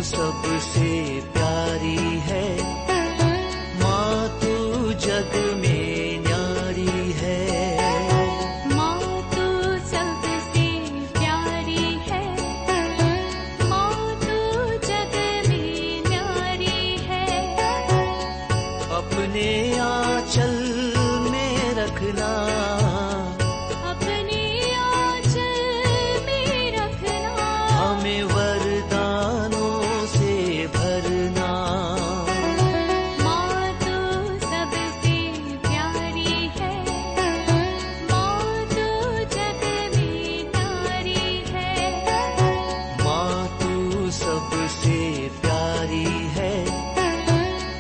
सबसे प्यारी है, माँ तू जग में न्यारी है। माँ तू सबसे प्यारी है, माँ तू जग में न्यारी है। अपने आंचल में रखना, अपने आंचल में रखना, हमें वरदानों से भरना। माँ तू सबसे प्यारी है, माँ तू जग में न्यारी है। माँ तू सबसे प्यारी है,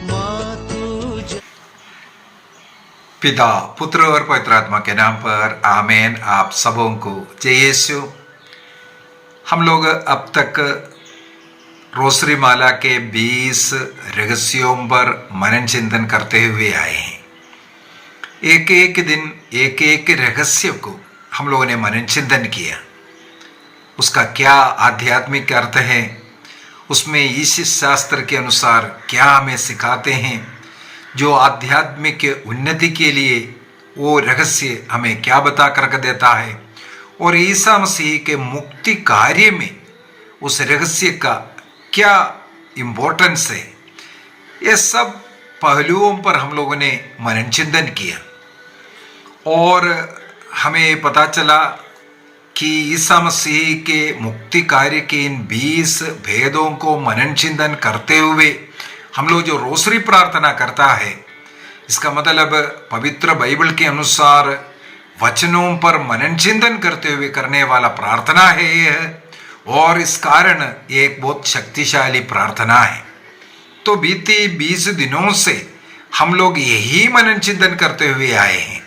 माँ तू पिता, पुत्र और पवित्र आत्मा के नाम पर आमीन। आप सबों को जय यीशु। हम लोग अब तक रोसरी माला के 20 रहस्यों पर मनन चिंतन करते हुए आए हैं। एक एक दिन एक एक रहस्य को हम लोगों ने मनन चिंतन किया। उसका क्या आध्यात्मिक अर्थ है, उसमें ईश शास्त्र के अनुसार क्या हमें सिखाते हैं, जो आध्यात्मिक उन्नति के लिए वो रहस्य हमें क्या बता कर देता है, और ईसा मसीह के मुक्ति कार्य में उस रहस्य का क्या इम्पोर्टेंस है, ये सब पहलुओं पर हम लोगों ने मनन चिंतन किया। और हमें पता चला कि ईसा मसीह के मुक्ति कार्य के इन 20 भेदों को मनन चिंतन करते हुए हम लोग जो रोसरी प्रार्थना करता है, इसका मतलब पवित्र बाइबल के अनुसार वचनों पर मनन चिंतन करते हुए करने वाला प्रार्थना है यह, और इस कारण ये एक बहुत शक्तिशाली प्रार्थना है। तो बीते 20 दिनों से हम लोग यही मनन चिंतन करते हुए आए हैं।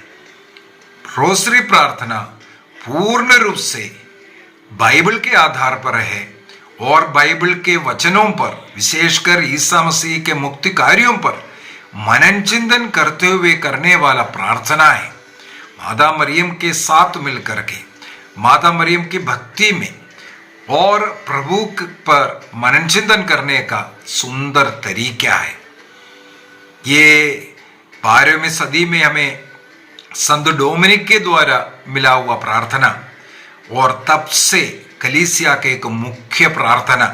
रोसरी प्रार्थना पूर्ण रूप से बाइबल के आधार पर है और बाइबल के वचनों पर, विशेषकर ईसा मसीह के मुक्ति कार्यों पर मनन चिंतन करते हुए करने वाला प्रार्थना है। माता मरियम के साथ मिलकर के माता मरियम की भक्ति में और प्रभु पर मनन चिंतन करने का सुंदर तरीका है। ये 12वीं सदी में हमें संत डोमिनिक के द्वारा मिला हुआ प्रार्थना, और तब से कलीसिया के एक मुख्य प्रार्थना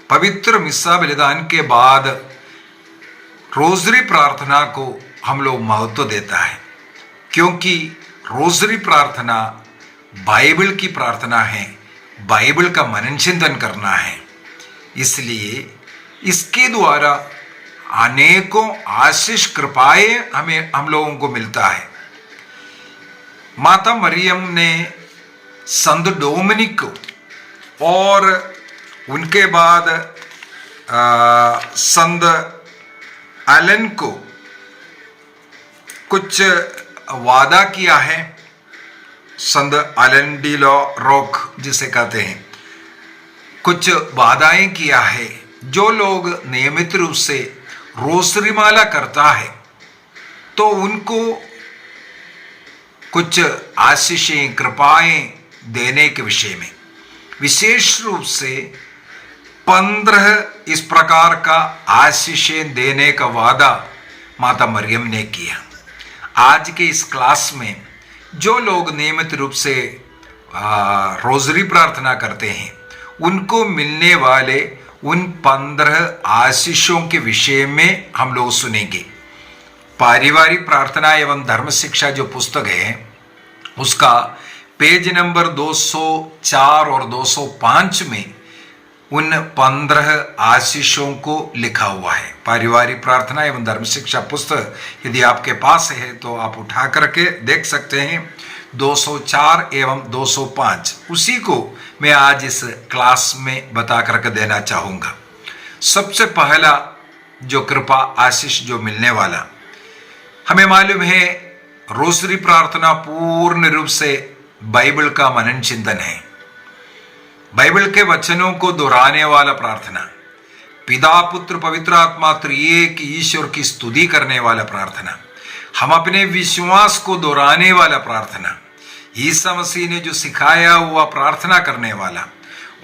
पवित्र मिस्सा बलिदान के बाद रोजरी प्रार्थना को हम लोग महत्व देता है, क्योंकि रोजरी प्रार्थना बाइबल की प्रार्थना है, बाइबल का मनन चिंतन करना है। इसलिए इसके द्वारा अनेकों आशीष कृपाएं हम लोगों को मिलता है। माता मरियम ने संत डोमिनिक को और उनके बाद संत एलन को कुछ वादा किया है। संत एलन डी रॉक जिसे कहते हैं, कुछ वादाएं किया है। जो लोग नियमित रूप से रोसरी माला करता है तो उनको कुछ आशीषें, कृपाएं देने के विषय में, विशेष रूप से 15 इस प्रकार का आशीषें देने का वादा माता मरियम ने किया। आज के इस क्लास में जो लोग नियमित रूप से रोजरी प्रार्थना करते हैं, उनको मिलने वाले उन 15 आशीषों के विषय में हम लोग सुनेंगे। पारिवारिक प्रार्थना एवं धर्म शिक्षा जो पुस्तक है, उसका पेज नंबर 204 और 205 में उन 15 आशीषों को लिखा हुआ है। पारिवारिक प्रार्थना एवं धर्म शिक्षा पुस्तक यदि आपके पास है तो आप उठा करके देख सकते हैं। 204 एवं 205 उसी को मैं आज इस क्लास में बता करके देना चाहूँगा। सबसे पहला जो कृपा आशीष जो मिलने वाला, हमें मालूम है रोसरी प्रार्थना पूर्ण रूप से बाइबल का मनन चिंतन है, बाइबल के वचनों को दोहराने वाला प्रार्थना, पिता पुत्र पवित्र आत्मा त्रिएक ईश्वर की स्तुति करने वाला प्रार्थना, हम अपने विश्वास को दोहराने वाला प्रार्थना, ईसा मसीह ने जो सिखाया हुआ प्रार्थना करने वाला,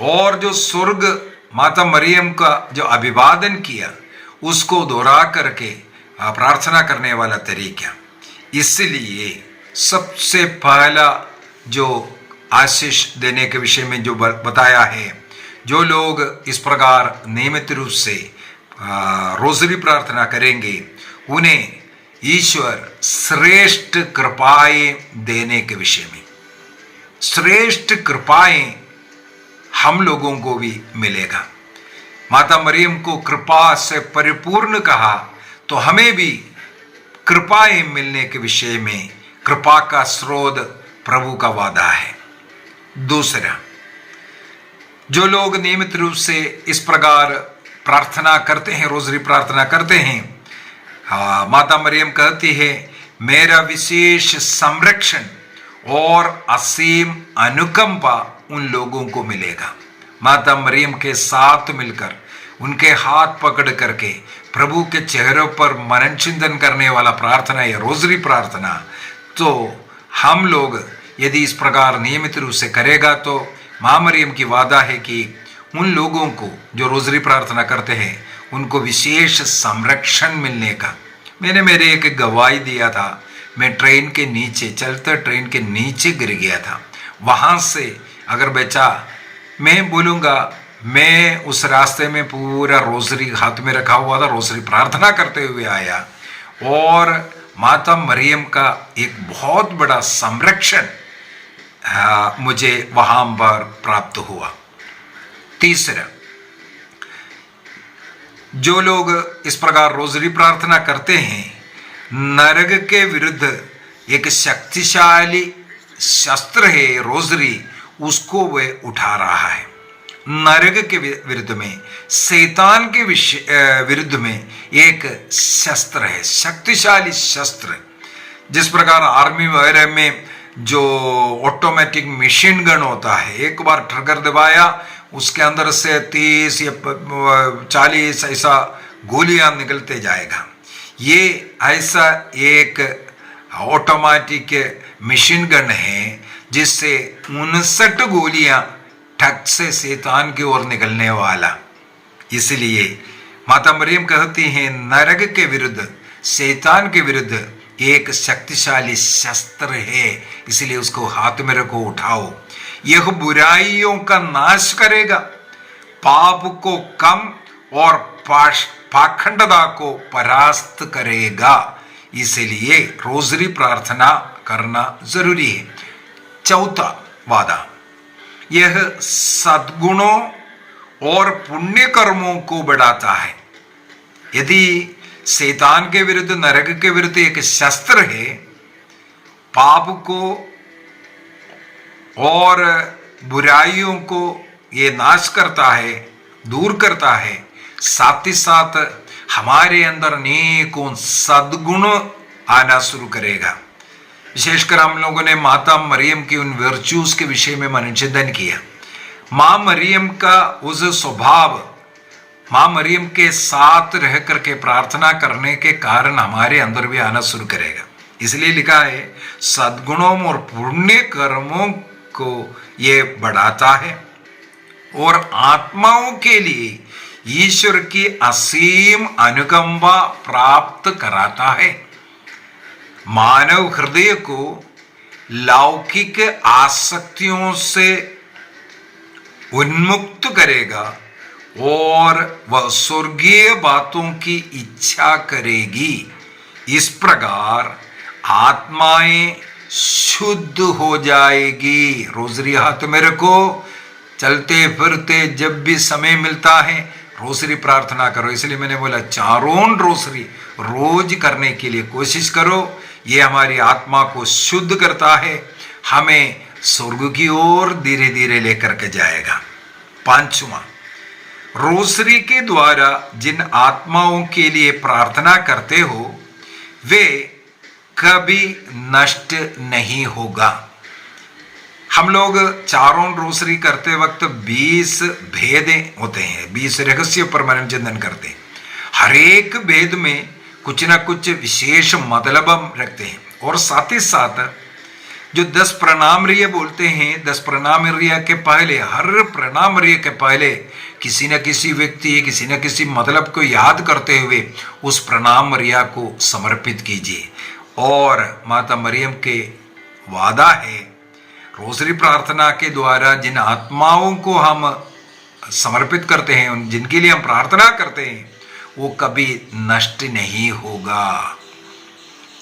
और जो स्वर्ग माता मरियम का जो अभिवादन किया उसको दोहरा करके प्रार्थना करने वाला तरीका। इसलिए सबसे पहला जो आशीष देने के विषय में जो बताया है, जो लोग इस प्रकार नियमित रूप से रोज़री प्रार्थना करेंगे उन्हें ईश्वर श्रेष्ठ कृपाएं देने के विषय में, श्रेष्ठ कृपाएं हम लोगों को भी मिलेगा। माता मरियम को कृपा से परिपूर्ण कहा, तो हमें भी कृपाएं मिलने के विषय में कृपा का स्रोत प्रभु का वादा है। दूसरा, जो लोग नियमित रूप से इस प्रकार प्रार्थना करते हैं, रोज़री प्रार्थना करते हैं, माता मरियम कहती है मेरा विशेष संरक्षण और असीम अनुकंपा उन लोगों को मिलेगा। माता मरियम के साथ मिलकर उनके हाथ पकड़ करके प्रभु के चेहरों पर मनन चिंतन करने वाला प्रार्थना या रोज़री प्रार्थना, तो हम लोग यदि इस प्रकार नियमित रूप से करेगा तो माँ मरियम की वादा है कि उन लोगों को जो रोज़री प्रार्थना करते हैं उनको विशेष संरक्षण मिलने का। मैंने मेरे एक गवाही दिया था, मैं ट्रेन के नीचे, चलते ट्रेन के नीचे गिर गया था। वहाँ से अगर बचा, मैं बोलूँगा मैं उस रास्ते में पूरा रोज़री हाथ में रखा हुआ था, रोज़री प्रार्थना करते हुए आया और माता मरियम का एक बहुत बड़ा संरक्षण मुझे वहाँ पर प्राप्त हुआ। तीसरा, जो लोग इस प्रकार रोज़री प्रार्थना करते हैं, नरक के विरुद्ध एक शक्तिशाली शस्त्र है रोज़री, उसको वह उठा रहा है। नरक के विरुद्ध में, शैतान के विरुद्ध में एक शस्त्र है, शक्तिशाली शस्त्र। जिस प्रकार आर्मी वगैरह में जो ऑटोमेटिक मशीन गन होता है, एक बार ट्रिगर दबाया उसके अंदर से 30 या 40 ऐसा गोलियां निकलते जाएगा। ये ऐसा एक ऑटोमेटिक मशीन गन है जिससे 59 गोलियां ठग से शैतान की ओर निकलने वाला। इसलिए माता मरियम कहती हैं नरक के विरुद्ध, शैतान के विरुद्ध एक शक्तिशाली शस्त्र है, इसलिए उसको हाथ में रखो, उठाओ। यह बुराइयों का नाश करेगा, पाप को कम और पाखंडता को परास्त करेगा। इसलिए रोज़री प्रार्थना करना जरूरी है। चौथा वादा, यह सद्गुणों और पुण्य कर्मों को बढ़ाता है। यदि शैतान के विरुद्ध, नरक के विरुद्ध एक शस्त्र है, पाप को और बुराइयों को ये नाश करता है, दूर करता है, साथ ही साथ हमारे अंदर अनेकों सद्गुण आना शुरू करेगा। विशेषकर हम लोगों ने माता मरियम की उन वर्च्यूज के विषय में मनोचिंतन किया। माँ मरियम का उस स्वभाव, माँ मरियम के साथ रह करके प्रार्थना करने के कारण हमारे अंदर भी आना शुरू करेगा। इसलिए लिखा है सद्गुणों और पुण्य कर्मों को ये बढ़ाता है और आत्माओं के लिए ईश्वर की असीम अनुकंपा प्राप्त कराता है। मानव हृदय को लौकिक आसक्तियों से उन्मुक्त करेगा और वह स्वर्गीय बातों की इच्छा करेगी। इस प्रकार आत्माएं शुद्ध हो जाएगी। रोज़री हाथ में रखो, चलते फिरते जब भी समय मिलता है रोज़री प्रार्थना करो। इसलिए मैंने बोला चारों रोज़री रोज करने के लिए कोशिश करो। ये हमारी आत्मा को शुद्ध करता है, हमें स्वर्ग की ओर धीरे धीरे लेकर के जाएगा। पांचवा, रोज़री के द्वारा जिन आत्माओं के लिए प्रार्थना करते हो वे कभी नष्ट नहीं होगा। हम लोग चारों रोज़री करते वक्त 20 भेद होते हैं, 20 रहस्य पर मनन चिंतन करते हैं। हर एक भेद में कुछ ना कुछ विशेष मतलब हम रखते हैं और साथ ही साथ जो 10 प्रणामर्य बोलते हैं, 10 प्रणामर्य के पहले, हर प्रणामर्य के पहले किसी न किसी व्यक्ति, किसी न किसी मतलब को याद करते हुए उस प्रणामर्य को समर्पित कीजिए। और माता मरियम के वादा है, रोजरी प्रार्थना के द्वारा जिन आत्माओं को हम समर्पित करते हैं, जिनके लिए हम प्रार्थना करते हैं, वो कभी नष्ट नहीं होगा।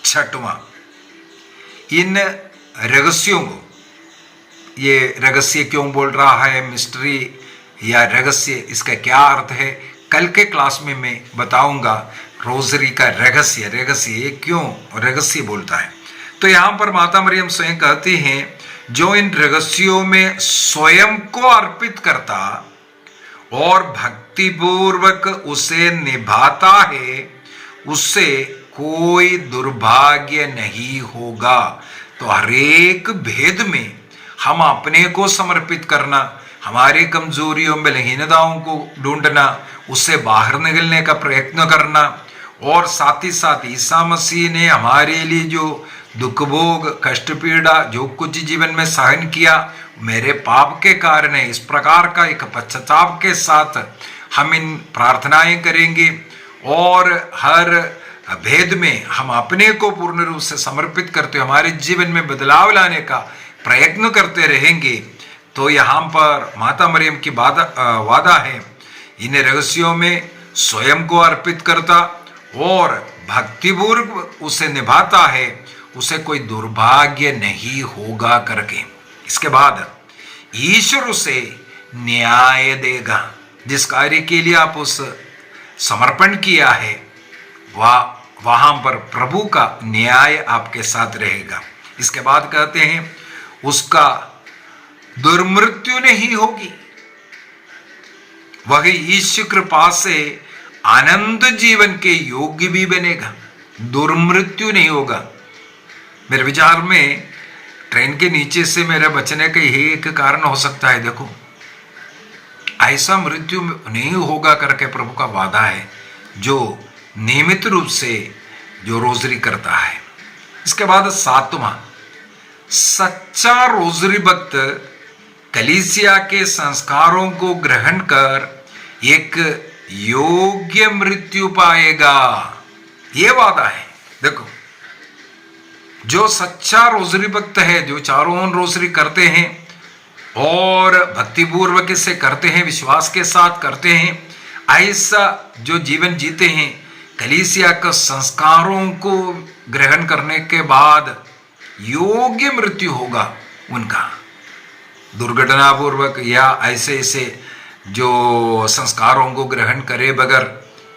छठवां, इन रहस्यों को, ये रहस्य क्यों बोल रहा है, मिस्ट्री या रहस्य, इसका क्या अर्थ है, कल के क्लास में मैं बताऊंगा। रोजरी का रहस्य, रहस्य क्यों रहस्य बोलता है। तो यहाँ पर माता मरियम स्वयं कहती हैं, जो इन रहस्यों में स्वयं को अर्पित करता और भक्तिपूर्वक उसे निभाता है, उससे कोई दुर्भाग्य नहीं होगा। तो हरेक भेद में हम अपने को समर्पित करना, हमारी कमजोरियों में बलहीनताओं को ढूंढना, उससे बाहर निकलने का प्रयत्न करना, और साथ ही साथ ईसा मसीह ने हमारे लिए जो दुख भोग, कष्ट पीड़ा, जो कुछ जीवन में सहन किया, मेरे पाप के कारण है। इस प्रकार का एक पश्चाताप के साथ हम इन प्रार्थनाएं करेंगे और हर भेद में हम अपने को पूर्ण रूप से समर्पित करते हुए हमारे जीवन में बदलाव लाने का प्रयत्न करते रहेंगे। तो यहाँ पर माता मरियम की वादा है, इन रहस्यों में स्वयं को अर्पित करता और भक्तिपूर्वक उसे निभाता है, उसे कोई दुर्भाग्य नहीं होगा करके। इसके बाद ईश्वर उसे न्याय देगा। जिस कार्य के लिए आप उस समर्पण किया है, वहां पर प्रभु का न्याय आपके साथ रहेगा। इसके बाद कहते हैं, उसका दुर्मृत्यु नहीं होगी, वह ईश्वर कृपा से आनंद जीवन के योग्य भी बनेगा। दुर्मृत्यु नहीं होगा। मेरे विचार में ट्रेन के नीचे से मेरे बचने का यही एक कारण हो सकता है। देखो, ऐसा मृत्यु नहीं होगा करके प्रभु का वादा है, जो नियमित रूप से जो रोजरी करता है। इसके बाद 7वां, सच्चा रोजरी भक्त कलीसिया के संस्कारों को ग्रहण कर एक योग्य मृत्यु पाएगा। ये वादा है। देखो, जो सच्चा रोजरी भक्त है, जो चारों ओर रोजरी करते हैं और भक्तिपूर्वक इसे करते हैं, विश्वास के साथ करते हैं, ऐसा जो जीवन जीते हैं, कलीसिया के संस्कारों को ग्रहण करने के बाद योग्य मृत्यु होगा उनका। दुर्घटनापूर्वक या ऐसे ऐसे जो संस्कारों को ग्रहण करे बगैर,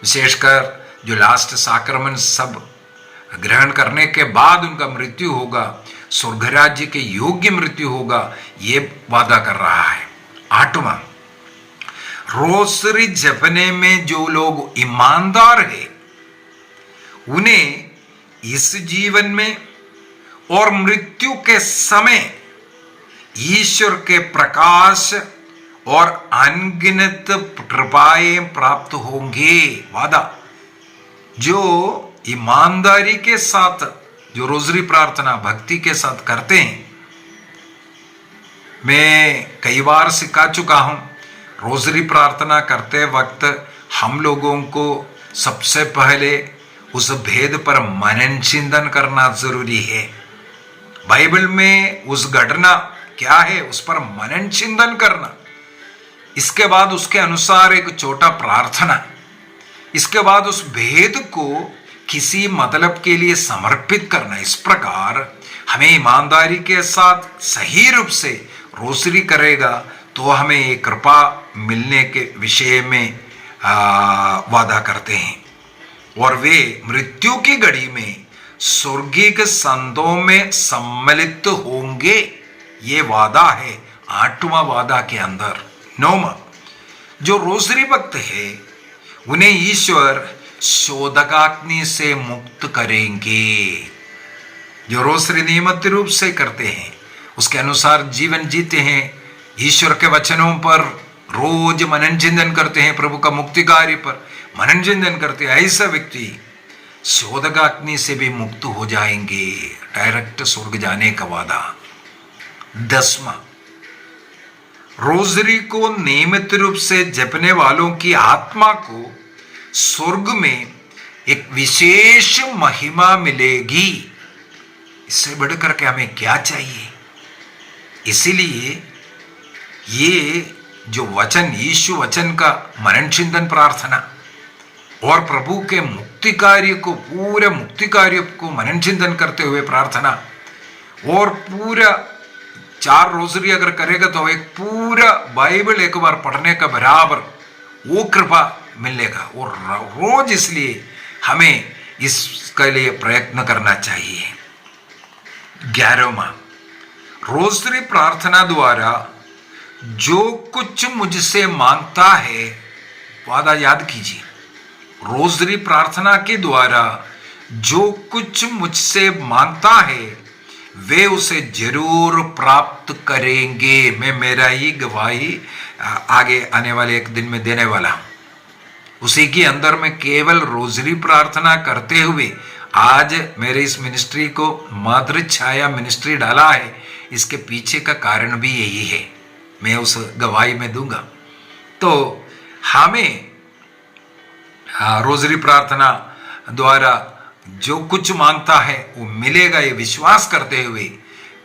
विशेषकर जो लास्ट साक्रमेंट सब ग्रहण करने के बाद उनका मृत्यु होगा, स्वर्ग राज्य के योग्य मृत्यु होगा, ये वादा कर रहा है। 8वां, रोसरी जपने में जो लोग ईमानदार है, उन्हें इस जीवन में और मृत्यु के समय ईश्वर के प्रकाश और अनगिनत कृपाएं प्राप्त होंगे। वादा, जो ईमानदारी के साथ जो रोजरी प्रार्थना भक्ति के साथ करते हैं, मैं कई बार सिखा चुका हूं, रोजरी प्रार्थना करते वक्त हम लोगों को सबसे पहले उस भेद पर मनन चिंतन करना जरूरी है। बाइबल में उस घटना क्या है, उस पर मनन चिंतन करना। इसके बाद उसके अनुसार एक छोटा प्रार्थना। इसके बाद उस भेद को किसी मतलब के लिए समर्पित करना। इस प्रकार हमें ईमानदारी के साथ सही रूप से रोसरी करेगा तो हमें ये कृपा मिलने के विषय में वादा करते हैं। और वे मृत्यु की घड़ी में स्वर्गीय संतों में सम्मिलित होंगे। ये वादा है 8वां वादा के अंदर। 9वां, जो रोसरी भक्त है उन्हें ईश्वर शोधकाग्नि से मुक्त करेंगे। जो रोसरी नियमित रूप से करते हैं, उसके अनुसार जीवन जीते हैं, ईश्वर के वचनों पर रोज मनन चिंतन करते हैं, प्रभु का मुक्ति कार्य पर मनन चिंतन करते हैं, ऐसा व्यक्ति शोधकाग्नि से भी मुक्त हो जाएंगे। डायरेक्ट स्वर्ग जाने का वादा। 10वां, रोजरी को नियमित रूप से जपने वालों की आत्मा को स्वर्ग में एक विशेष महिमा मिलेगी। इससे बढ़कर के हमें क्या चाहिए? इसीलिए ये जो वचन, यीशु वचन का मनन चिंतन प्रार्थना और प्रभु के मुक्ति कार्य को, पूरे मुक्ति कार्य को मनन चिंतन करते हुए प्रार्थना, और पूरा 4 रोजरी अगर करेगा तो एक पूरा बाइबल एक बार पढ़ने का बराबर वो कृपा मिलेगा। और रोज इसलिए हमें इसके लिए प्रयत्न करना चाहिए। 11वां, रोजरी प्रार्थना द्वारा जो कुछ मुझसे मांगता है, वादा याद कीजिए, रोजरी प्रार्थना के द्वारा जो कुछ मुझसे मांगता है वे उसे जरूर प्राप्त करेंगे। मैं मेरा ही गवाही आगे आने वाले एक दिन में देने वाला हूं। उसी के अंदर में केवल रोजरी प्रार्थना करते हुए आज मेरे इस मिनिस्ट्री को मातृ छाया मिनिस्ट्री डाला है। इसके पीछे का कारण भी यही है, मैं उस गवाही में दूंगा। तो हमें रोजरी प्रार्थना द्वारा जो कुछ मांगता है वो मिलेगा, ये विश्वास करते हुए,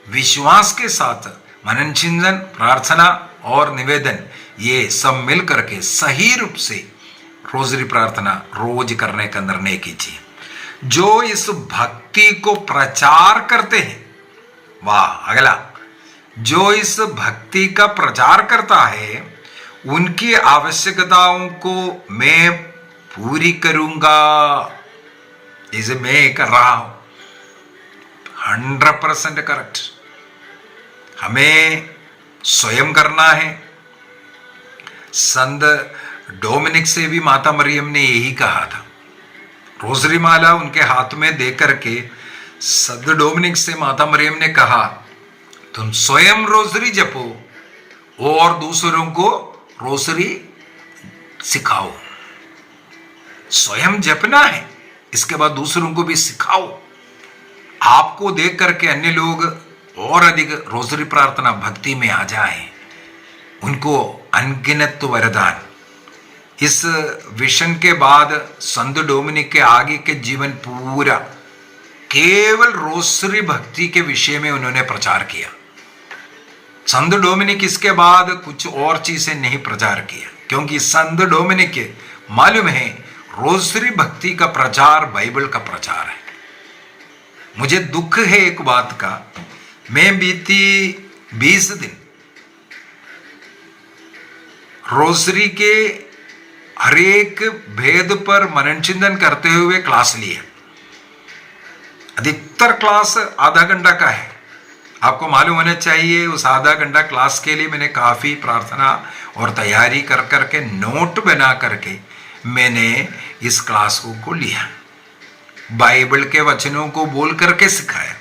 विश्वास के साथ मनन चिंतन, प्रार्थना और निवेदन ये सब मिल करके सही रूप से रोजरी प्रार्थना रोज करने का निर्णय कीजिए। जो इस भक्ति को प्रचार करते हैं, वाह, अगला, जो इस भक्ति का प्रचार करता है उनकी आवश्यकताओं को मैं पूरी करूंगा। इसे मैं कर रहा हूं, 100% करेक्ट। हमें स्वयं करना है। संत डोमिनिक से भी माता मरियम ने यही कहा था। रोजरी माला उनके हाथ में दे करके संत डोमिनिक से माता मरियम ने कहा, तुम स्वयं रोजरी जपो और दूसरों को रोजरी सिखाओ। स्वयं जपना है, इसके बाद दूसरों को भी सिखाओ। आपको देख करके अन्य लोग और अधिक रोजरी प्रार्थना भक्ति में आ जाएं, उनको अनगिनत वरदान। इस विजन के बाद संत डोमिनिक के आगे के जीवन पूरा केवल रोजरी भक्ति के विषय में उन्होंने प्रचार किया। संत डोमिनिक इसके बाद कुछ और चीजें नहीं प्रचार किया, क्योंकि संत डोमिनिक के मालूम है रोजरी भक्ति का प्रचार बाइबल का प्रचार है। मुझे दुख है एक बात का, मैं बीती 20 दिन रोजरी के हरेक भेद पर मनन चिंतन करते हुए क्लास लिए। अधिकतर क्लास आधा घंटा का है। आपको मालूम होना चाहिए उस आधा घंटा क्लास के लिए मैंने काफी प्रार्थना और तैयारी कर करके नोट बना करके मैंने इस क्लास को लिया। बाइबल के वचनों को बोल करके सिखाया।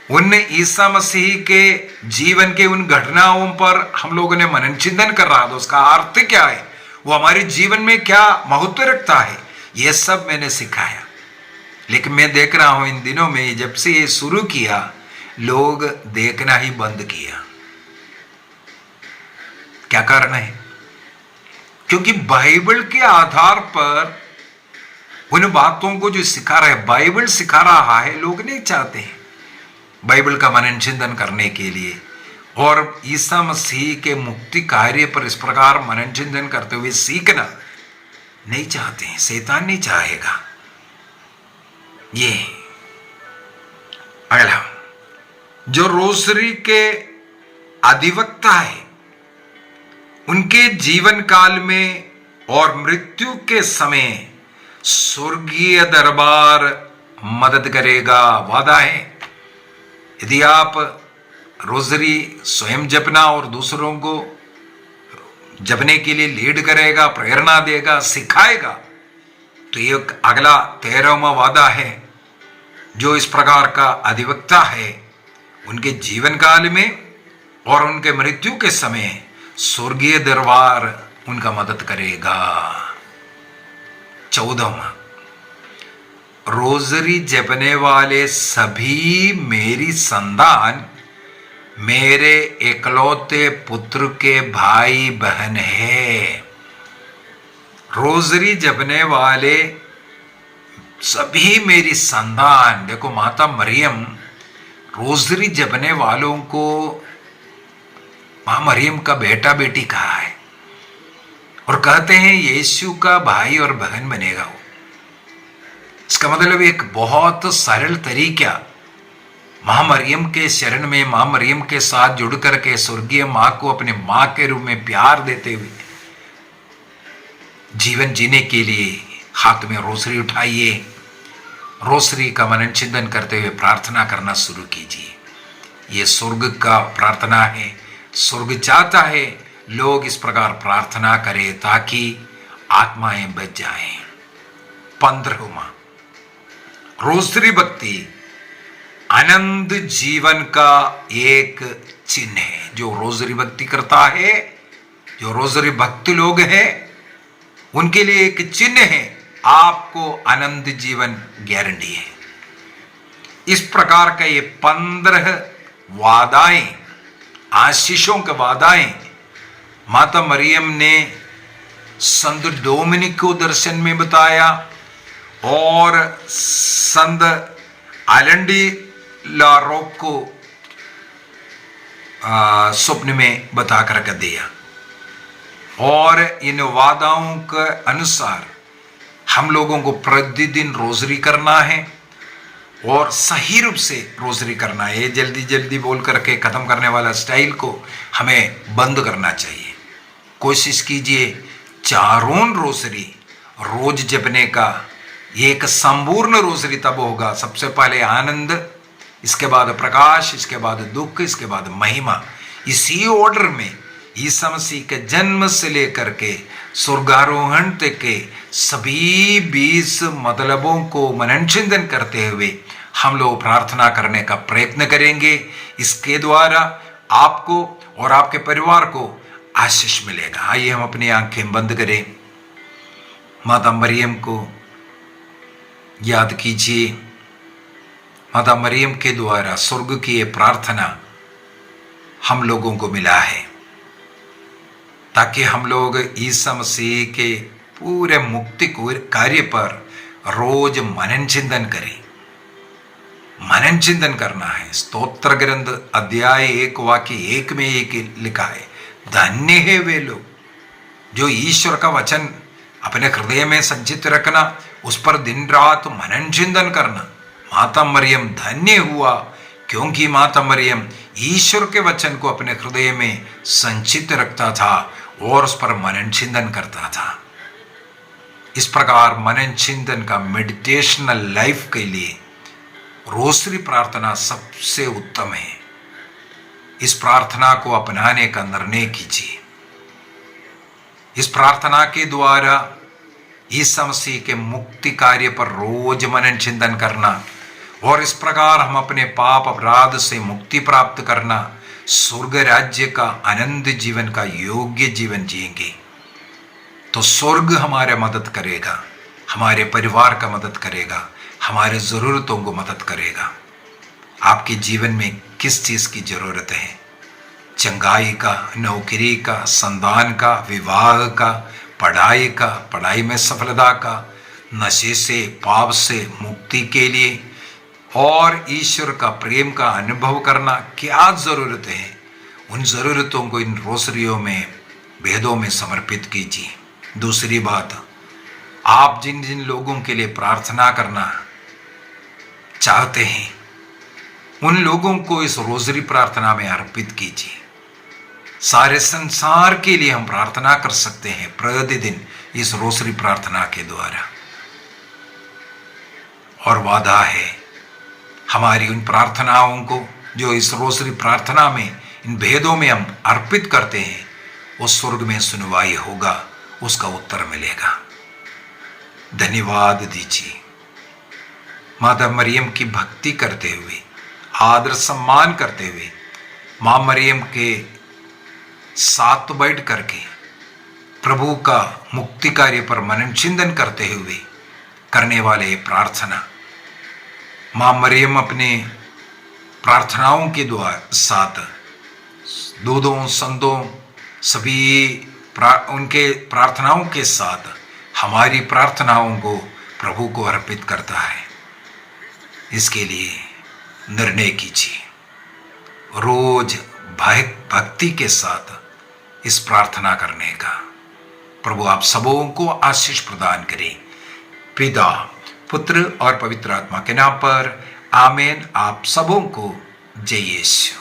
उन ईसा मसीह के जीवन के उन घटनाओं पर हम लोगों ने मनन चिंतन कर रहा था, उसका अर्थ क्या है, वो हमारे जीवन में क्या महत्व रखता है, ये सब मैंने सिखाया। लेकिन मैं देख रहा हूं इन दिनों में जब से ये शुरू किया, लोग देखना ही बंद किया। क्या कारण है? क्योंकि बाइबल के आधार पर उन बातों को जो सिखा रहा है, बाइबल सिखा रहा है, लोग नहीं चाहते हैं बाइबल का मनन चिंतन करने के लिए और ईसा मसीह के मुक्ति कार्य पर इस प्रकार मनन चिंतन करते हुए सीखना नहीं चाहते हैं। शैतान नहीं चाहेगा। ये अगला, जो रोजरी के अधिवक्ता है उनके जीवन काल में और मृत्यु के समय स्वर्गीय दरबार मदद करेगा। वादा है, यदि आप रोजरी स्वयं जपना और दूसरों को जपने के लिए लीड करेगा, प्रेरणा देगा, सिखाएगा, तो ये अगला 13वां वादा है। जो इस प्रकार का अधिवक्ता है उनके जीवन काल में और उनके मृत्यु के समय स्वर्गीय दरबार उनका मदद करेगा। 14वां, रोजरी जपने वाले सभी मेरी संतान मेरे एकलौते पुत्र के भाई बहन है। रोजरी जपने वाले सभी मेरी संतान, देखो माता मरियम रोजरी जपने वालों को मां मरियम का बेटा बेटी कहा है और कहते हैं यीशु का भाई और बहन बनेगा वो। इसका मतलब एक बहुत सरल तरीका, मां मरियम के शरण में, मां मरियम के साथ जुड़ करके स्वर्गीय मां को अपने मां के रूप में प्यार देते हुए जीवन जीने के लिए हाथ में रोसरी उठाइए, रोसरी का मनन चिंतन करते हुए प्रार्थना करना शुरू कीजिए। ये स्वर्ग का प्रार्थना है। स्वर्ग चाहता है लोग इस प्रकार प्रार्थना करें ताकि आत्माएं बच जाएं। 15वां रोसरी भक्ति आनंद जीवन का एक चिन्ह है। जो रोजरी भक्ति करता है, जो रोजरी भक्त लोग हैं, उनके लिए एक चिन्ह है, आपको आनंद जीवन गारंटी है। इस प्रकार का ये 15 वादाएं, आशीषों के वादाएं माता मरियम ने संत डोमिनिक को दर्शन में बताया और संत आलंडी लारोक को स्वप्न में बता कर दिया। और इन वादाओं के अनुसार हम लोगों को प्रतिदिन रोजरी करना है और सही रूप से रोजरी करना है। जल्दी जल्दी बोल करके खत्म करने वाला स्टाइल को हमें बंद करना चाहिए। कोशिश कीजिए 4 रोजरी रोज जपने का। एक संपूर्ण रोजरी तब होगा, सबसे पहले आनंद, इसके बाद प्रकाश, इसके बाद दुख, इसके बाद महिमा। इसी ऑर्डर में ईसा मसीह के जन्म से लेकर के स्वर्गारोहण तक के सभी 20 मतलबों को मनन चिंतन करते हुए हम लोग प्रार्थना करने का प्रयत्न करेंगे। इसके द्वारा आपको और आपके परिवार को आशीष मिलेगा। आइए हम अपनी आंखें बंद करें, माता मरियम को याद कीजिए। माता मरियम के द्वारा स्वर्ग की ये प्रार्थना हम लोगों को मिला है ताकि हम लोग ईसा मसीह के पूरे मुक्ति कार्य पर रोज मनन चिंतन करें। मनन चिंतन करना है। स्तोत्र ग्रंथ अध्याय 1 वाक्य 1 में एक लिखा है, धन्य है वे लोग जो ईश्वर का वचन अपने हृदय में संचित रखना, उस पर दिन रात मनन चिंतन करना। माता मरियम धन्य हुआ क्योंकि माता मरियम ईश्वर के वचन को अपने हृदय में संचित रखता था और उस पर मनन चिंतन करता था। इस प्रकार मनन चिंतन का मेडिटेशनल लाइफ के लिए रोसरी प्रार्थना सबसे उत्तम है। इस प्रार्थना को अपनाने का निर्णय कीजिए। इस प्रार्थना के द्वारा ईसा मसीह के मुक्ति कार्य पर रोज मनन चिंतन करना और इस प्रकार हम अपने पाप अपराध से मुक्ति प्राप्त करना, स्वर्ग राज्य का आनंद जीवन का योग्य जीवन जिएंगे तो स्वर्ग हमारे मदद करेगा, हमारे परिवार का मदद करेगा, हमारे ज़रूरतों को मदद करेगा। आपके जीवन में किस चीज़ की ज़रूरत है? चंगाई का, नौकरी का, संतान का, विवाह का, पढ़ाई का, पढ़ाई में सफलता का, नशे से, पाप से मुक्ति के लिए और ईश्वर का प्रेम का अनुभव करना क्या ज़रूरत है? उन ज़रूरतों को इन रोसरियों में, भेदों में समर्पित कीजिए। दूसरी बात, आप जिन जिन लोगों के लिए प्रार्थना करना चाहते हैं उन लोगों को इस रोजरी प्रार्थना में अर्पित कीजिए। सारे संसार के लिए हम प्रार्थना कर सकते हैं प्रतिदिन इस रोसरी प्रार्थना के द्वारा। और वादा है हमारी उन प्रार्थनाओं को जो इस रोसरी प्रार्थना में, इन भेदों में हम अर्पित करते हैं, उस स्वर्ग में सुनवाई होगा, उसका उत्तर मिलेगा। धन्यवाद दीजिए। माता मरियम की भक्ति करते हुए, आदर सम्मान करते हुए, मां मरियम के साथ बैठ करके प्रभु का मुक्ति कार्य पर मनन चिंतन करते हुए करने वाले प्रार्थना, मां मरियम अपने प्रार्थनाओं के द्वारा साथ दूतों संतों सभी उनके प्रार्थनाओं के साथ हमारी प्रार्थनाओं को प्रभु को अर्पित करता है। इसके लिए निर्णय कीजिए रोज भक्ति के साथ इस प्रार्थना करने का। प्रभु आप सबों को आशीष प्रदान करें। पिता पुत्र और पवित्र आत्मा के नाम पर आमीन। आप सबों को जय यीशु।